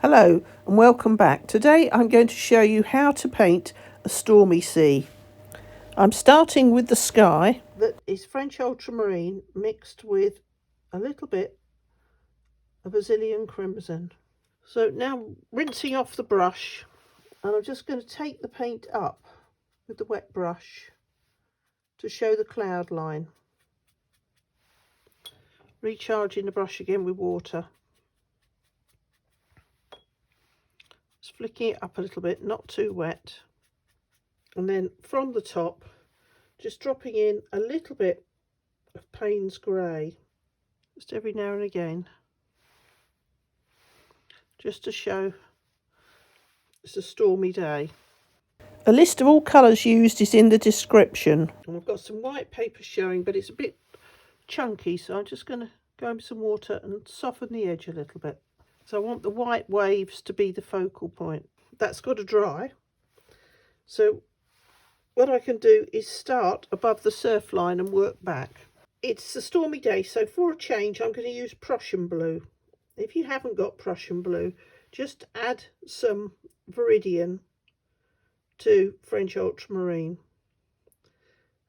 Hello and welcome back. Today I'm going to show you how to paint a stormy sea. I'm starting with the sky that is French ultramarine mixed with a little bit of Brazilian crimson. So now rinsing off the brush, and I'm just going to take the paint up with the wet brush to show the cloud line. Recharging the brush again with water. Just flicking it up a little bit, not too wet. And then from the top, just dropping in a little bit of Paynes grey, just every now and again, just to show it's a stormy day. A list of all colours used is in the description. And I've got some white paper showing, but it's a bit chunky, so I'm just going to go in some water and soften the edge a little bit. So I want the white waves to be the focal point. That's got to dry. So what I can do is start above the surf line and work back. It's a stormy day, so for a change I'm going to use Prussian blue. If you haven't got Prussian blue, just add some Viridian to French ultramarine.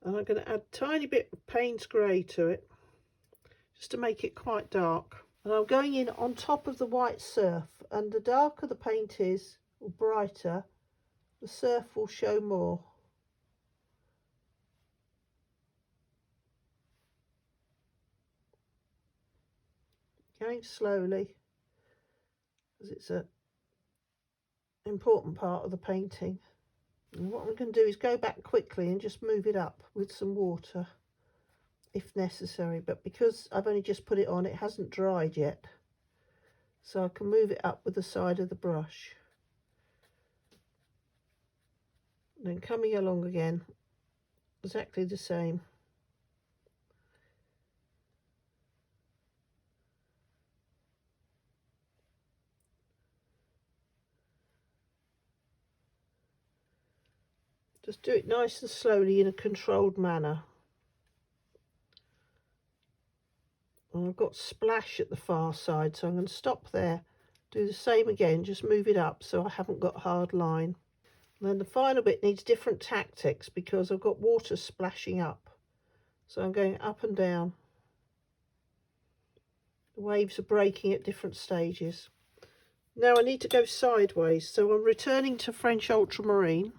And I'm going to add a tiny bit of Paynes grey to it, just to make it quite dark. And I'm going in on top of the white surf, and the darker the paint is, or brighter, the surf will show more. Going slowly, because it's an important part of the painting. And what I'm going to do is go back quickly and just move it up with some water if necessary, but because I've only just put it on, it hasn't dried yet, so I can move it up with the side of the brush. And then coming along again, exactly the same. Just do it nice and slowly in a controlled manner. And I've got splash at the far side, so I'm going to stop there, do the same again, just move it up so I haven't got hard line. And then the final bit needs different tactics because I've got water splashing up, so I'm going up and down. The waves are breaking at different stages. Now I need to go sideways, so I'm returning to French ultramarine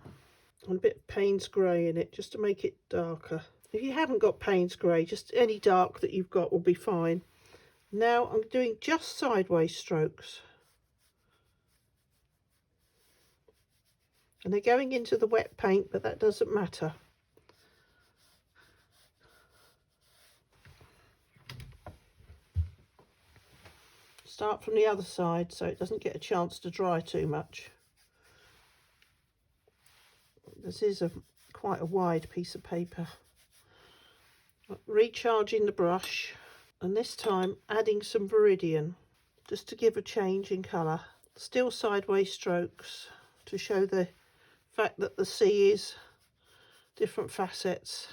and a bit of Paynes grey in it just to make it darker. If you haven't got Paynes grey, just any dark that you've got will be fine. Now I'm doing just sideways strokes. And they're going into the wet paint, but that doesn't matter. Start from the other side so it doesn't get a chance to dry too much. This is quite a wide piece of paper. Recharging the brush, and this time adding some Viridian just to give a change in colour. Still sideways strokes to show the fact that the sea is different facets.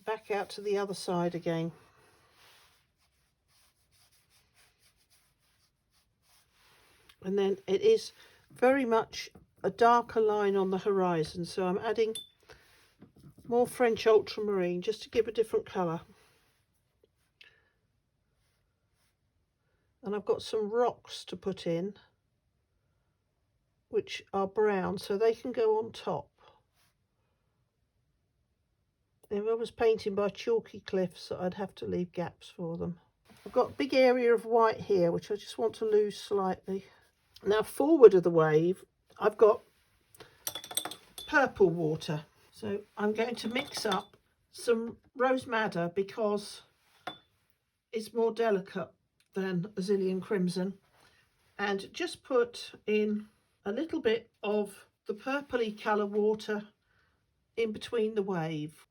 Back out to the other side again. And then it is very much a darker line on the horizon, so I'm adding more French ultramarine just to give a different colour. And I've got some rocks to put in, which are brown, so they can go on top. If I was painting by chalky cliffs, I'd have to leave gaps for them. I've got a big area of white here, which I just want to lose slightly. Now forward of the wave, I've got purple water. So I'm going to mix up some rose madder because it's more delicate than Brazilian crimson, and just put in a little bit of the purpley colour water in between the wave.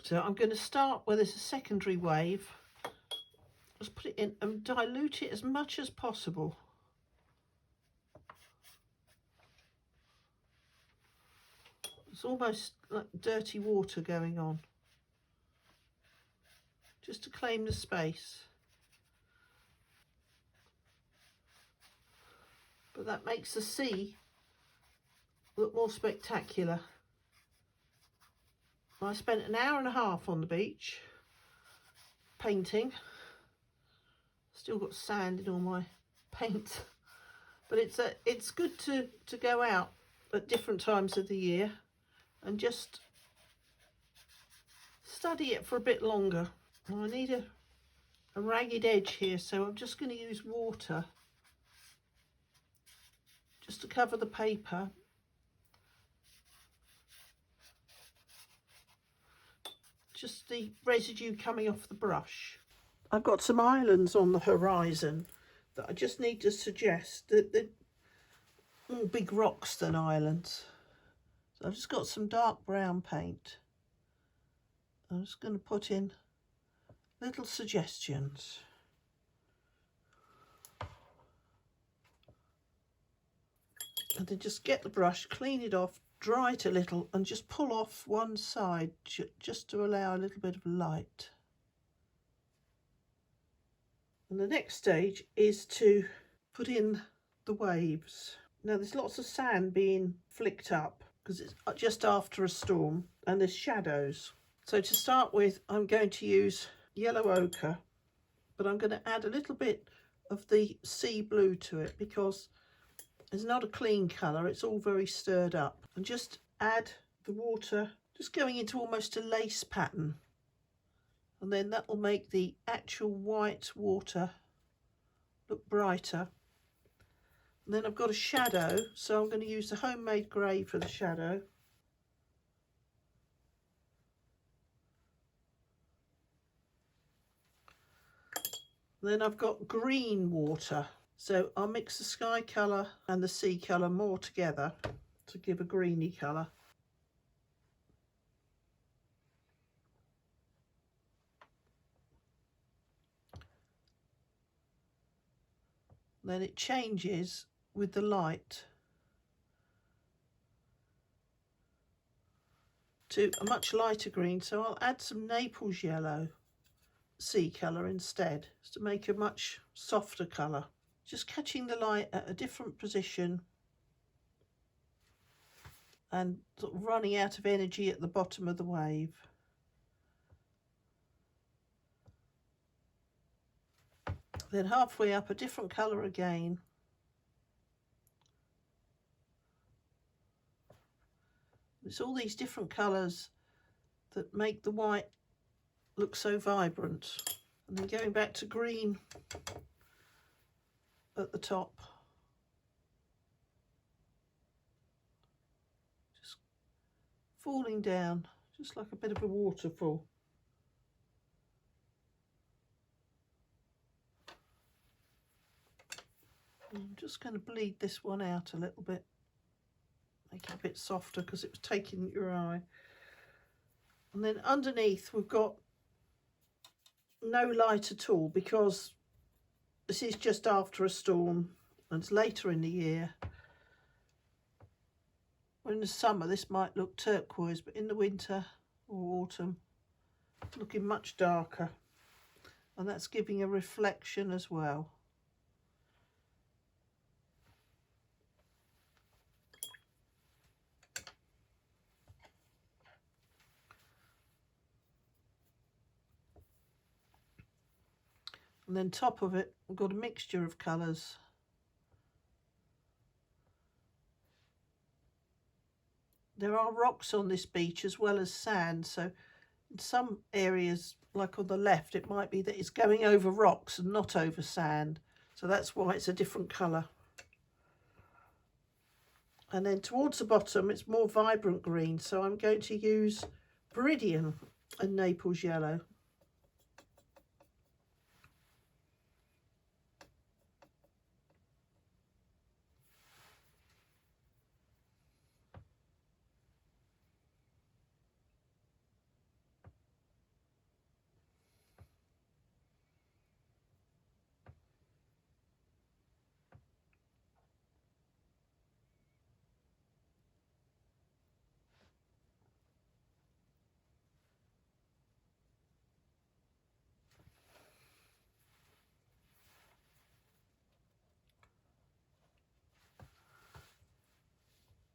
So I'm going to start where there's a secondary wave, just put it in and dilute it as much as possible. It's almost like dirty water going on, just to claim the space. but that makes the sea look more spectacular. I spent an hour and a half on the beach painting. Still got sand in all my paint, but it's good to go out at different times of the year and just study it for a bit longer. I need a ragged edge here, so I'm just going to use water just to cover the paper. Just the residue coming off the brush. I've got some islands on the horizon that I just need to suggest that they're more big rocks than islands. So I've just got some dark brown paint. I'm just going to put in little suggestions. And then just get the brush, clean it off, dry it a little, and just pull off one side just to allow a little bit of light. And the next stage is to put in the waves. Now there's lots of sand being flicked up because it's just after a storm, and there's shadows. So to start with, I'm going to use yellow ochre, but I'm going to add a little bit of the sea blue to it because it's not a clean colour, it's all very stirred up. And just add the water, just going into almost a lace pattern. And then that will make the actual white water look brighter. And then I've got a shadow, so I'm going to use the homemade grey for the shadow. Then I've got green water, so I'll mix the sky colour and the sea colour more together to give a greeny colour. Then it changes with the light to a much lighter green, so I'll add some Naples yellow sea colour instead to make a much softer colour. Just catching the light at a different position and sort of running out of energy at the bottom of the wave. Then halfway up, a different colour again. It's all these different colours that make the white look so vibrant. And then going back to green at the top. Just falling down, just like a bit of a waterfall. I'm just going to bleed this one out a little bit, make it a bit softer because it was taking your eye. And then underneath we've got no light at all because this is just after a storm and it's later in the year. Well, in the summer this might look turquoise, but in the winter or autumn it's looking much darker, and that's giving a reflection as well. And then top of it, we've got a mixture of colours. There are rocks on this beach as well as sand, so in some areas, like on the left, it might be that it's going over rocks and not over sand. So that's why it's a different colour. And then towards the bottom, it's more vibrant green, so I'm going to use Viridian and Naples yellow.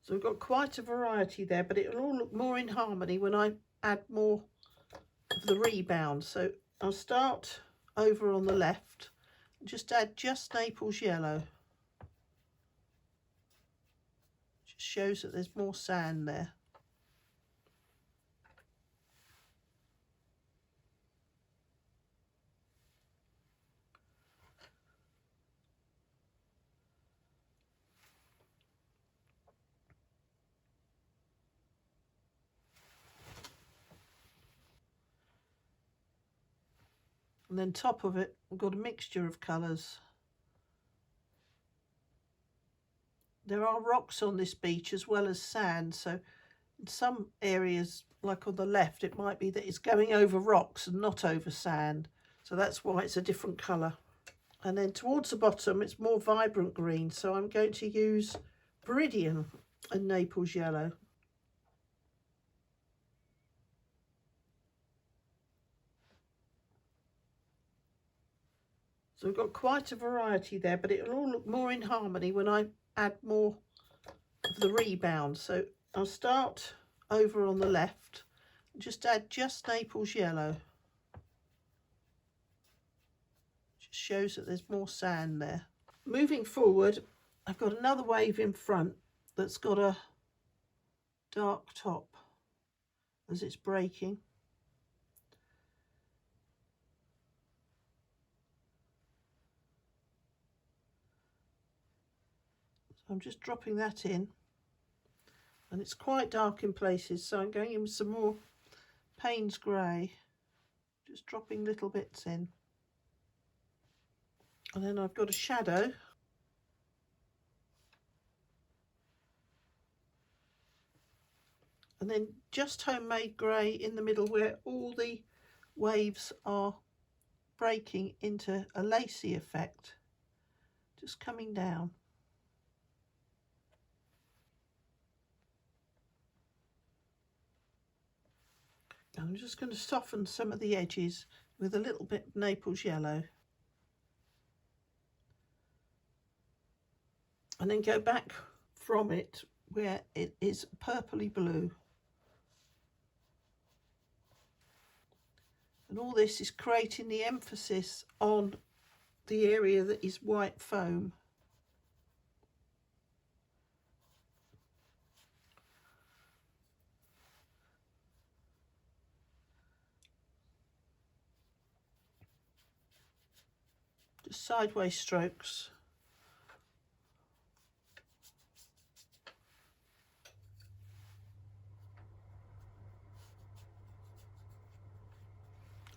So we've got quite a variety there, but it'll all look more in harmony when I add more of the rebound. So I'll start over on the left and just add just Naples yellow. Just shows that there's more sand there. And then top of it, I've got a mixture of colours. There are rocks on this beach as well as sand, so in some areas, like on the left, it might be that it's going over rocks and not over sand. So that's why it's a different colour. And then towards the bottom, it's more vibrant green, so I'm going to use Viridian and Naples yellow. So we've got quite a variety there, but it'll all look more in harmony when I add more of the rebound. So I'll start over on the left and just add just Naples yellow. Just shows that there's more sand there. Moving forward, I've got another wave in front that's got a dark top as it's breaking. I'm just dropping that in, and it's quite dark in places, so I'm going in with some more Paynes grey, just dropping little bits in. And then I've got a shadow, and then just homemade grey in the middle where all the waves are breaking into a lacy effect, just coming down. I'm just going to soften some of the edges with a little bit of Naples yellow. And then go back from it where it is purpley blue. And all this is creating the emphasis on the area that is white foam. Just sideways strokes.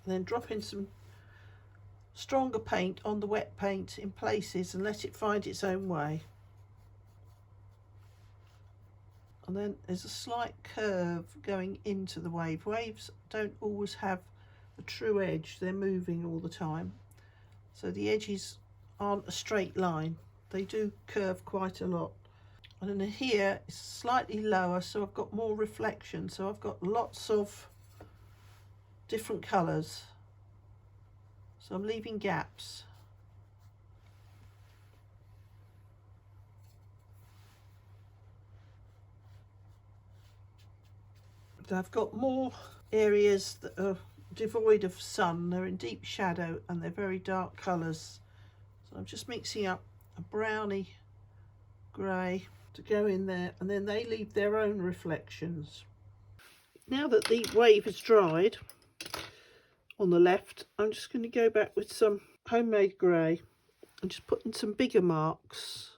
And then drop in some stronger paint on the wet paint in places and let it find its own way. And then there's a slight curve going into the wave. Waves don't always have a true edge, they're moving all the time. So the edges aren't a straight line, they do curve quite a lot. And then here it's slightly lower, so I've got more reflection, so I've got lots of different colours. So I'm leaving gaps. I've got more areas that are devoid of sun, they're in deep shadow and they're very dark colours. So I'm just mixing up a browny grey to go in there, and then they leave their own reflections. Now that the wave has dried on the left, I'm just going to go back with some homemade grey and just put in some bigger marks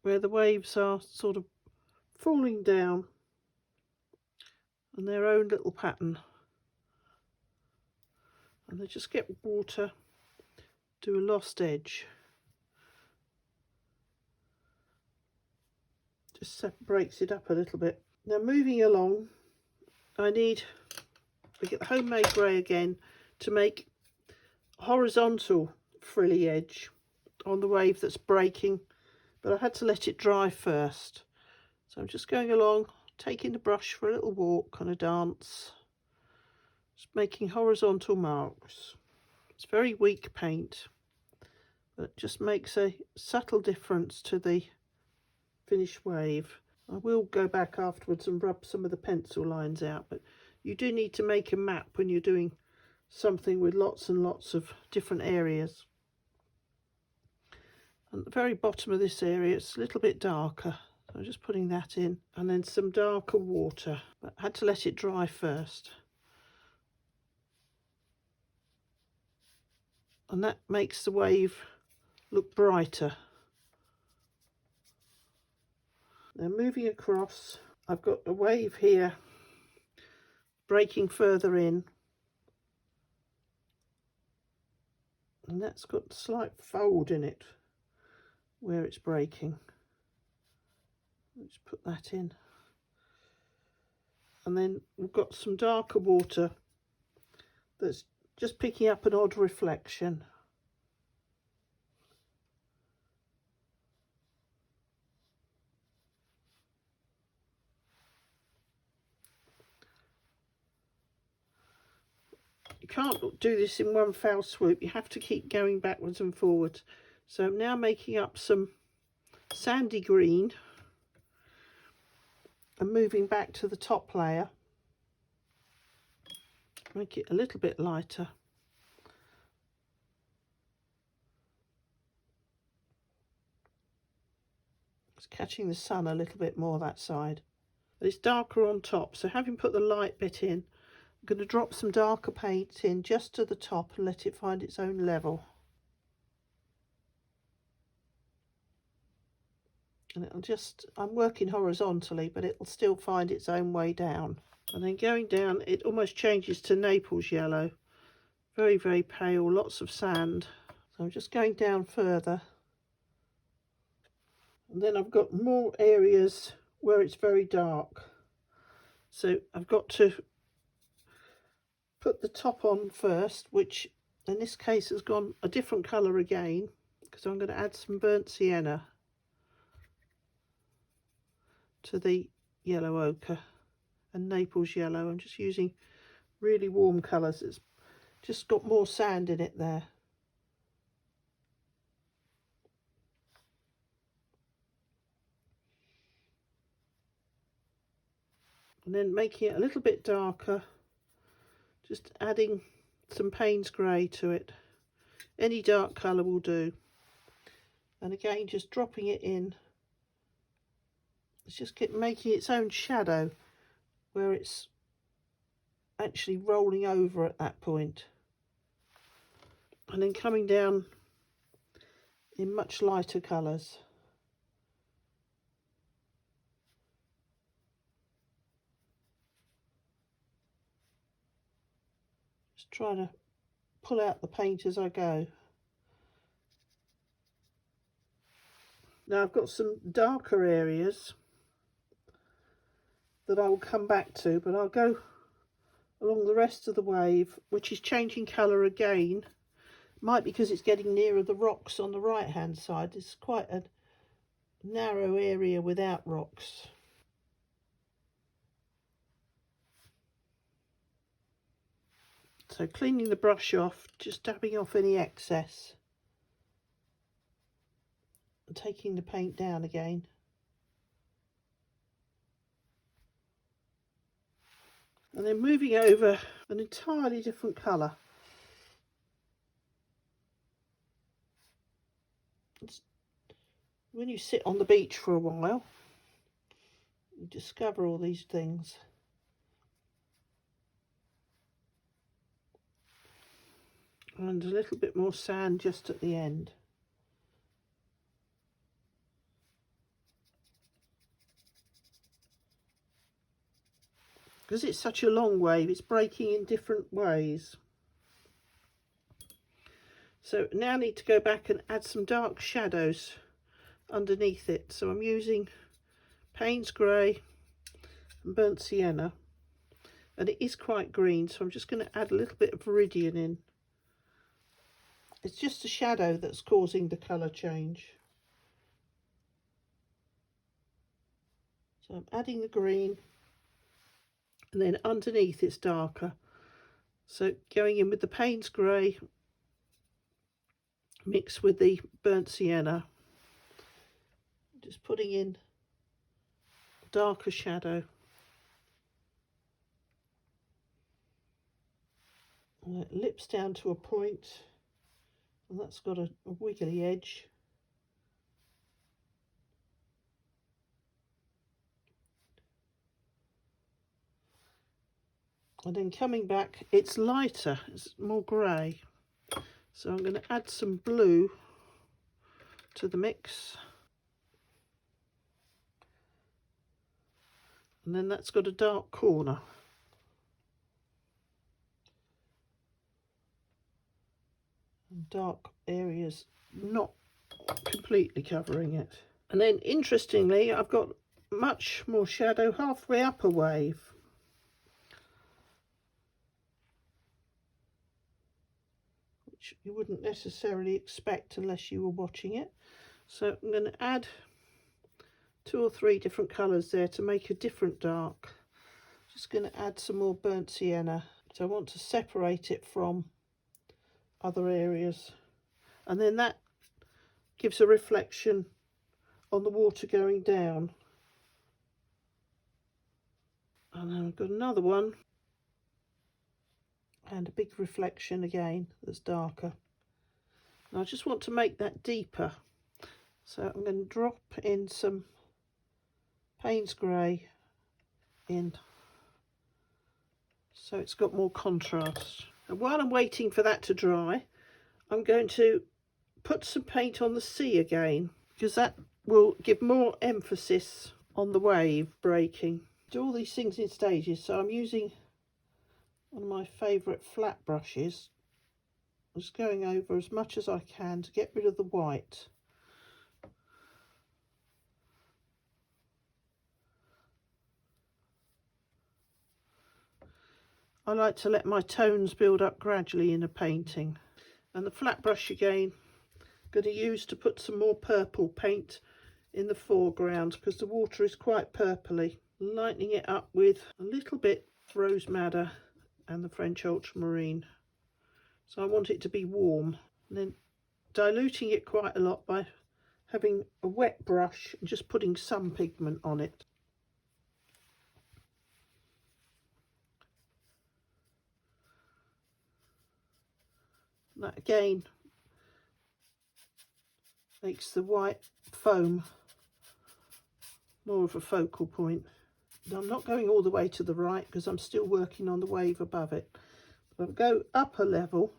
where the waves are sort of falling down and their own little pattern, and they just get water, do a lost edge, just breaks it up a little bit. Now moving along, I get the homemade grey again to make a horizontal frilly edge on the wave that's breaking, but I had to let it dry first. So I'm just going along, taking the brush for a little walk and a dance, just making horizontal marks. It's very weak paint, but it just makes a subtle difference to the finished wave. I will go back afterwards and rub some of the pencil lines out, but you do need to make a map when you're doing something with lots and lots of different areas. And at the very bottom of this area it's a little bit darker, so I'm just putting that in, and then some darker water, but I had to let it dry first. And that makes the wave look brighter. Now moving across, I've got a wave here breaking further in, and that's got a slight fold in it where it's breaking. Let's put that in. And then we've got some darker water that's just picking up an odd reflection. You can't do this in one foul swoop, you have to keep going backwards and forwards. So I'm now making up some sandy green and moving back to the top layer. Make it a little bit lighter. It's catching the sun a little bit more that side. But it's darker on top, so having put the light bit in, I'm going to drop some darker paint in just to the top and let it find its own level. And it'll just, I'm working horizontally, but it'll still find its own way down. And then going down, it almost changes to Naples yellow. Very, very pale, lots of sand. So I'm just going down further. And then I've got more areas where it's very dark. So I've got to put the top on first, which in this case has gone a different colour again, because I'm going to add some burnt sienna to the yellow ochre and Naples yellow. I'm just using really warm colours. It's just got more sand in it there. And then making it a little bit darker, just adding some Paynes grey to it. Any dark colour will do. And again, just dropping it in. It's just making its own shadow where it's actually rolling over at that point. And then coming down in much lighter colours. Just trying to pull out the paint as I go. Now I've got some darker areas that I will come back to, but I'll go along the rest of the wave, which is changing colour again. Might be because it's getting nearer the rocks on the right hand side. It's quite a narrow area without rocks. So cleaning the brush off, just dabbing off any excess and taking the paint down again. And then moving over an entirely different colour. When you sit on the beach for a while, you discover all these things. And a little bit more sand just at the end. Because it's such a long wave, it's breaking in different ways. So now I need to go back and add some dark shadows underneath it. So I'm using Paynes grey and burnt sienna, and it is quite green, so I'm just going to add a little bit of Viridian in. It's just a shadow that's causing the colour change. So I'm adding the green, and then underneath it's darker. So going in with the Paynes grey mixed with the burnt sienna, just putting in darker shadow. And it lips down to a point, and that's got a wiggly edge. And then coming back, it's lighter, it's more grey. So I'm going to add some blue to the mix. And then that's got a dark corner. And dark areas not completely covering it. And then interestingly, I've got much more shadow halfway up a wave. Which you wouldn't necessarily expect unless you were watching it. So I'm going to add 2 or 3 different colours there to make a different dark. Just going to add some more burnt sienna. So I want to separate it from other areas. And then that gives a reflection on the water going down. And then I've got another one. And a big reflection again that's darker. And I just want to make that deeper. So I'm going to drop in some Paynes grey in, so it's got more contrast. And while I'm waiting for that to dry, I'm going to put some paint on the sea again, because that will give more emphasis on the wave breaking. Do all these things in stages, so I'm using one of my favourite flat brushes. I'm just going over as much as I can to get rid of the white. I like to let my tones build up gradually in a painting. And the flat brush again, I'm going to use to put some more purple paint in the foreground, because the water is quite purpley. Lightening it up with a little bit of rose madder and the French ultramarine. So I want it to be warm. And then diluting it quite a lot by having a wet brush and just putting some pigment on it. That again makes the white foam more of a focal point. Now, I'm not going all the way to the right because I'm still working on the wave above it. But I'll go up a level.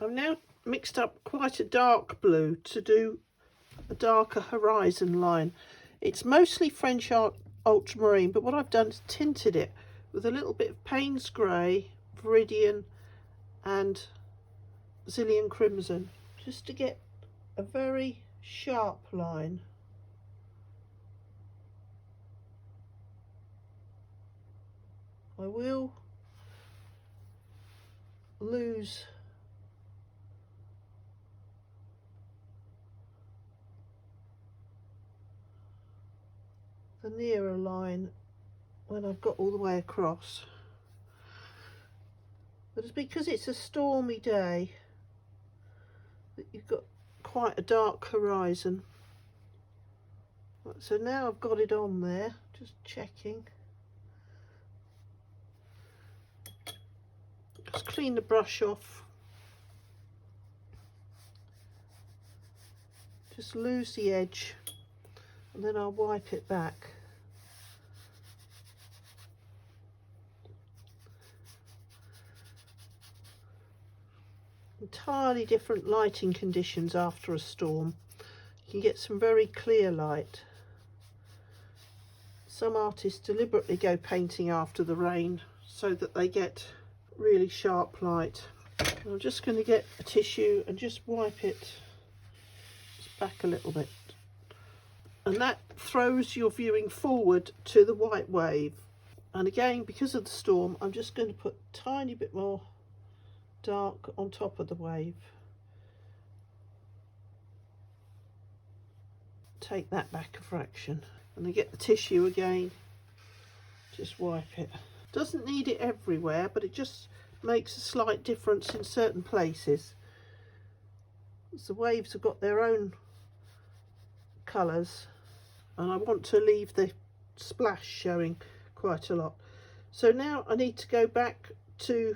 I've now mixed up quite a dark blue to do a darker horizon line. It's mostly French ultramarine, but what I've done is tinted it with a little bit of Paynes grey, Viridian and Zillion crimson, just to get a very sharp line. I will lose the nearer line when I've got all the way across, but it's because it's a stormy day that you've got quite a dark horizon. So now I've got it on there, just checking. Just clean the brush off, just lose the edge, and then I'll wipe it back. Entirely different lighting conditions after a storm. You can get some very clear light. Some artists deliberately go painting after the rain so that they get really sharp light. I'm just going to get a tissue and just wipe it just back a little bit. And that throws your viewing forward to the white wave. And again, because of the storm, I'm just going to put a tiny bit more dark on top of the wave. Take that back a fraction. And then get the tissue again Just wipe it. Doesn't need it everywhere, but it just makes a slight difference in certain places. The waves have got their own colours, and I want to leave the splash showing quite a lot. So now I need to go back to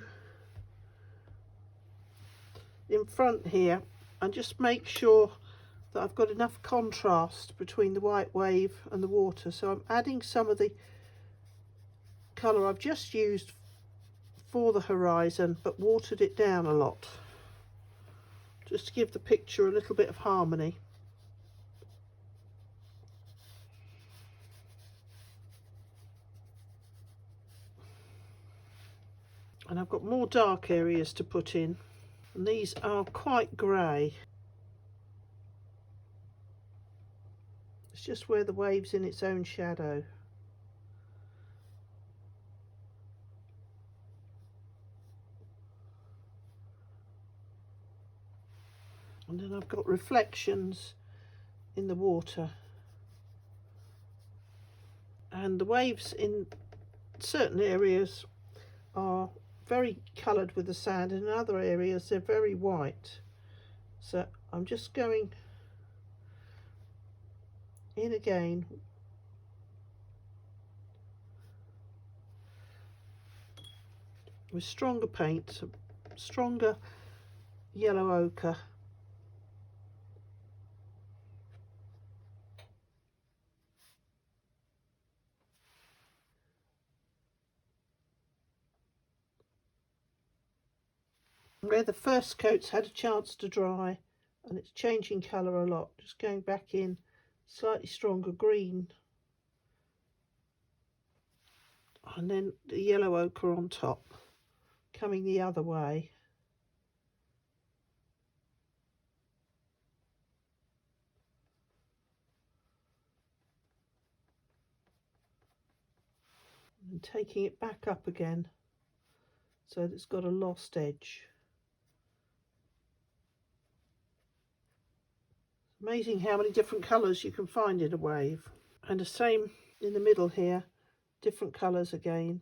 in front here and just make sure that I've got enough contrast between the white wave and the water. So I'm adding some of the colour I've just used for the horizon, but watered it down a lot, just to give the picture a little bit of harmony. And I've got more dark areas to put in, and these are quite grey. It's just where the wave's in its own shadow. And then I've got reflections in the water, and the waves in certain areas are very coloured with the sand, and in other areas they're very white. So I'm just going in again with stronger paint, stronger yellow ochre. Where the first coat's had a chance to dry and it's changing colour a lot, just going back in slightly stronger green, and then the yellow ochre on top, coming the other way. And taking it back up again so that it's got a lost edge. Amazing how many different colours you can find in a wave. And the same in the middle here, different colours again.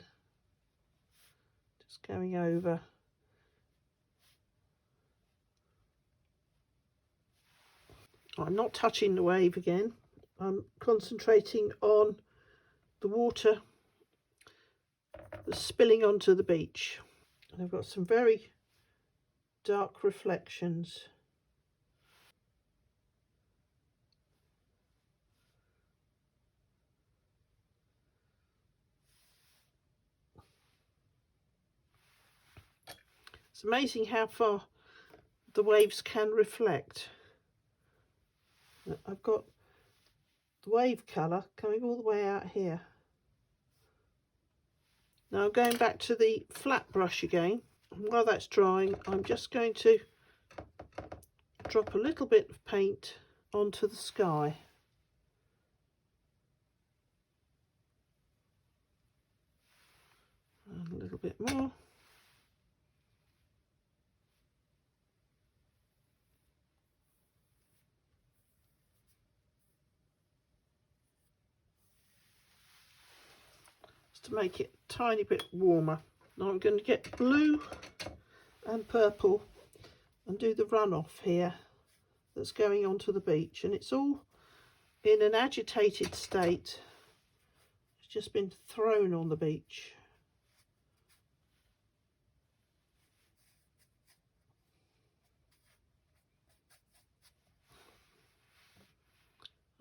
Just going over. I'm not touching the wave again. I'm concentrating on the water that's spilling onto the beach. And I've got some very dark reflections. It's amazing how far the waves can reflect. I've got the wave colour coming all the way out here. Now I'm going back to the flat brush again, and while that's drying I'm just going to drop a little bit of paint onto the sky. And a little bit more. To make it a tiny bit warmer. Now I'm going to get blue and purple and do the runoff here that's going onto the beach, and it's all in an agitated state. It's just been thrown on the beach.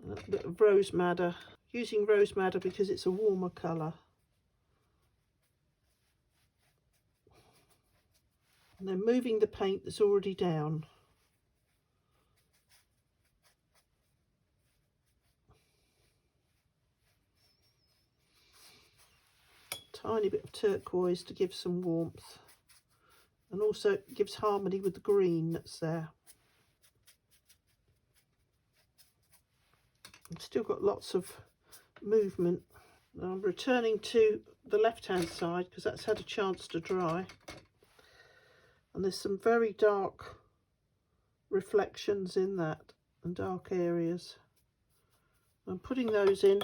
A little bit of rose madder, using rose madder because it's a warmer colour. And then moving the paint that's already down. Tiny bit of turquoise to give some warmth, and also gives harmony with the green that's there. I've still got lots of movement. Now I'm returning to the left hand side because that's had a chance to dry. And there's some very dark reflections in that, and dark areas. I'm putting those in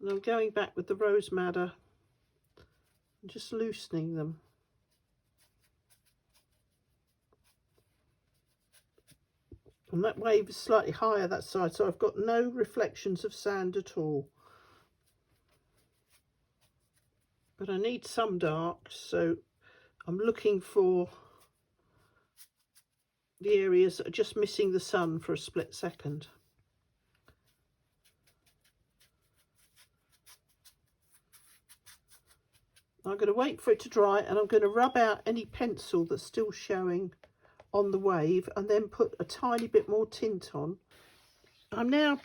And I'm going back with the rose madder and just loosening them. And that wave is slightly higher that side, so I've got no reflections of sand at all. But I need some darks, so I'm looking for the areas that are just missing the sun for a split second. I'm going to wait for it to dry, and I'm going to rub out any pencil that's still showing on the wave and then put a tiny bit more tint on. I'm now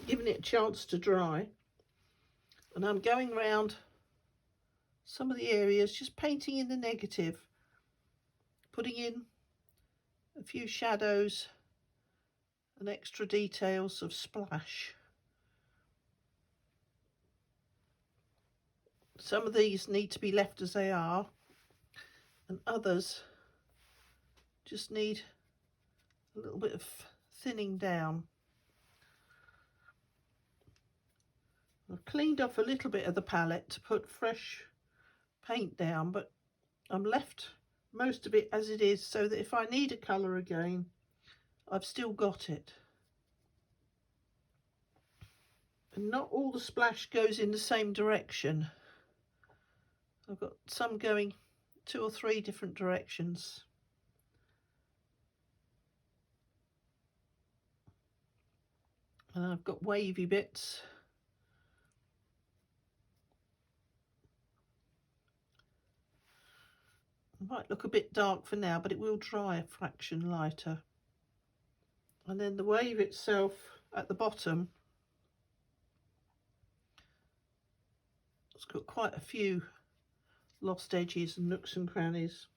giving it a chance to dry, and I'm going around some of the areas just painting in the negative, putting in a few shadows and extra details of splash. Some of these need to be left as they are, and others just need a little bit of thinning down. I've cleaned off a little bit of the palette to put fresh paint down, but I'm left most of it as it is, so that if I need a colour again, I've still got it. And not all the splash goes in the same direction. I've got some going 2 or 3 different directions. And I've got wavy bits. It might look a bit dark for now, but it will dry a fraction lighter. And then the wave itself at the bottom, it's got quite a few lost edges and nooks and crannies.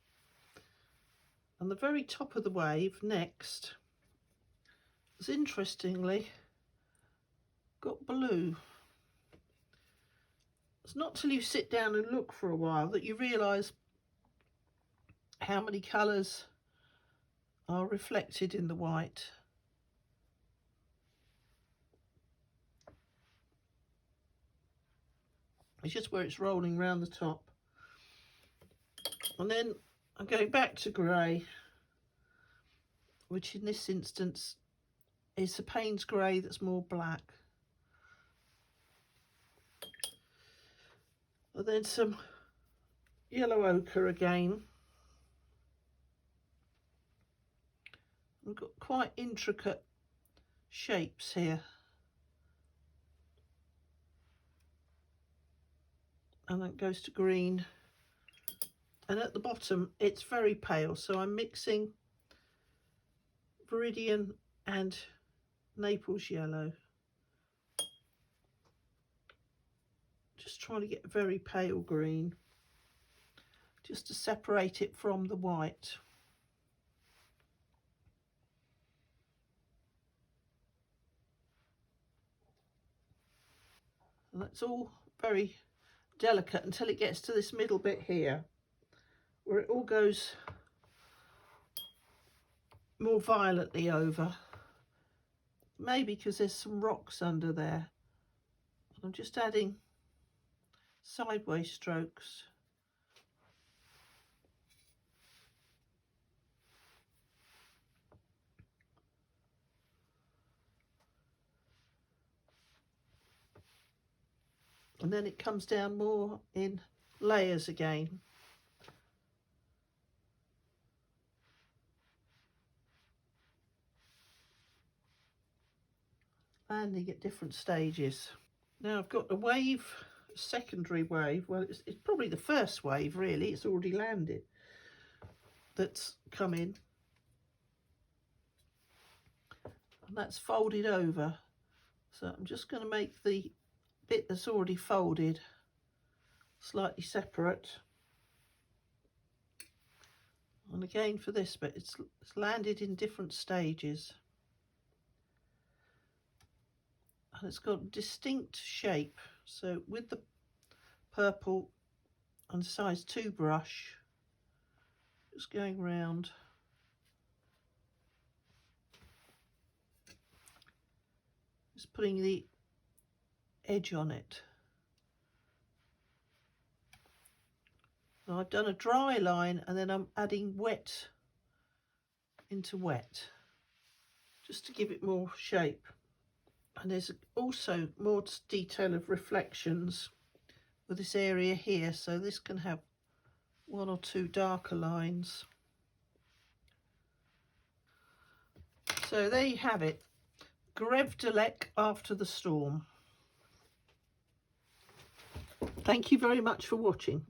And the very top of the wave next is interestingly got blue. It's not till you sit down and look for a while that you realise how many colours are reflected in the white. It's just where it's rolling around the top. And then I'm going back to grey, which in this instance is the Paynes grey that's more black. And then some yellow ochre again. I've got quite intricate shapes here. And that goes to green. And at the bottom it's very pale, so I'm mixing Viridian and Naples yellow. Just trying to get a very pale green, just to separate it from the white. And that's all very delicate until it gets to this middle bit here, where it all goes more violently over. Maybe because there's some rocks under there. I'm just adding sideways strokes. And then it comes down more in layers again. Landing at different stages. Now I've got a wave, a secondary wave. Well, it's probably the first wave really. It's already landed. That's come in. And that's folded over. So I'm just going to make the bit that's already folded slightly separate. And again for this bit, it's landed in different stages. And it's got a distinct shape. So with the purple and size 2 brush, just going round, just putting the edge on it. Now I've done a dry line and then I'm adding wet into wet just to give it more shape. And there's also more detail of reflections with this area here, so this can have one or two darker lines. So there you have it, Grève de Lecq after the storm. Thank you very much for watching.